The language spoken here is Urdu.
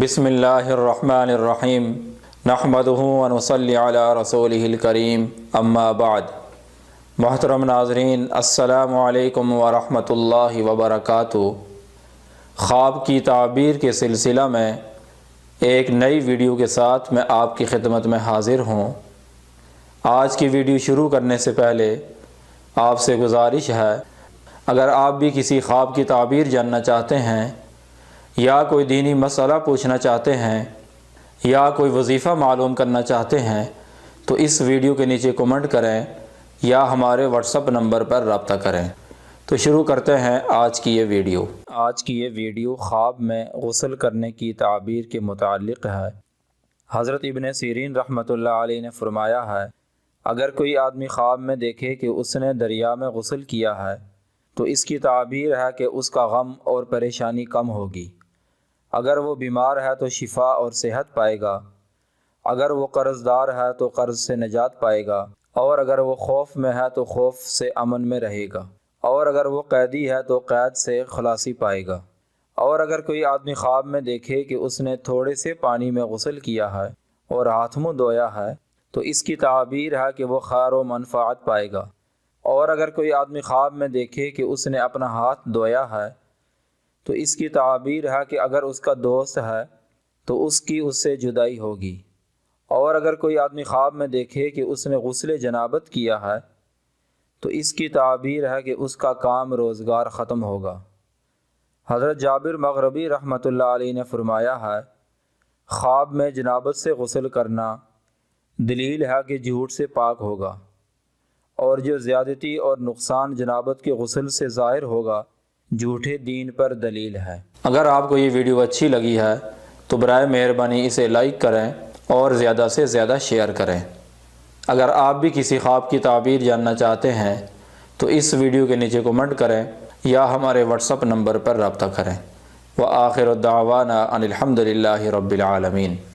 بسم اللہ الرحمن الرحیم نحمدہ ونصلی علی رسولہ الکریم اما بعد۔ محترم ناظرین، السلام علیکم ورحمۃ اللہ وبرکاتہ۔ خواب کی تعبیر کے سلسلہ میں ایک نئی ویڈیو کے ساتھ میں آپ کی خدمت میں حاضر ہوں۔ آج کی ویڈیو شروع کرنے سے پہلے آپ سے گزارش ہے، اگر آپ بھی کسی خواب کی تعبیر جاننا چاہتے ہیں یا کوئی دینی مسئلہ پوچھنا چاہتے ہیں یا کوئی وظیفہ معلوم کرنا چاہتے ہیں تو اس ویڈیو کے نیچے کمنٹ کریں یا ہمارے واٹس ایپ نمبر پر رابطہ کریں۔ تو شروع کرتے ہیں آج کی یہ ویڈیو۔ آج کی یہ ویڈیو خواب میں غسل کرنے کی تعبیر کے متعلق ہے۔ حضرت ابن سیرین رحمۃ اللہ علیہ نے فرمایا ہے، اگر کوئی آدمی خواب میں دیکھے کہ اس نے دریا میں غسل کیا ہے تو اس کی تعبیر ہے کہ اس کا غم اور پریشانی کم ہوگی۔ اگر وہ بیمار ہے تو شفا اور صحت پائے گا، اگر وہ قرض دار ہے تو قرض سے نجات پائے گا، اور اگر وہ خوف میں ہے تو خوف سے امن میں رہے گا، اور اگر وہ قیدی ہے تو قید سے خلاصی پائے گا۔ اور اگر کوئی آدمی خواب میں دیکھے کہ اس نے تھوڑے سے پانی میں غسل کیا ہے اور ہاتھ منہ دھویا ہے تو اس کی تعبیر ہے کہ وہ خیر و منفعت پائے گا۔ اور اگر کوئی آدمی خواب میں دیکھے کہ اس نے اپنا ہاتھ دھویا ہے تو اس کی تعبیر ہے کہ اگر اس کا دوست ہے تو اس سے جدائی ہوگی۔ اور اگر کوئی آدمی خواب میں دیکھے کہ اس نے غسل جنابت کیا ہے تو اس کی تعبیر ہے کہ اس کا کام روزگار ختم ہوگا۔ حضرت جابر مغربی رحمۃ اللہ علیہ نے فرمایا ہے، خواب میں جنابت سے غسل کرنا دلیل ہے کہ جھوٹ سے پاک ہوگا، اور جو زیادتی اور نقصان جنابت کے غسل سے ظاہر ہوگا جھوٹے دین پر دلیل ہے۔ اگر آپ کو یہ ویڈیو اچھی لگی ہے تو برائے مہربانی اسے لائک کریں اور زیادہ سے زیادہ شیئر کریں۔ اگر آپ بھی کسی خواب کی تعبیر جاننا چاہتے ہیں تو اس ویڈیو کے نیچے کمنٹ کریں یا ہمارے واٹس ایپ نمبر پر رابطہ کریں۔ وآخر دعوانا ان الحمد للہ رب العالمین۔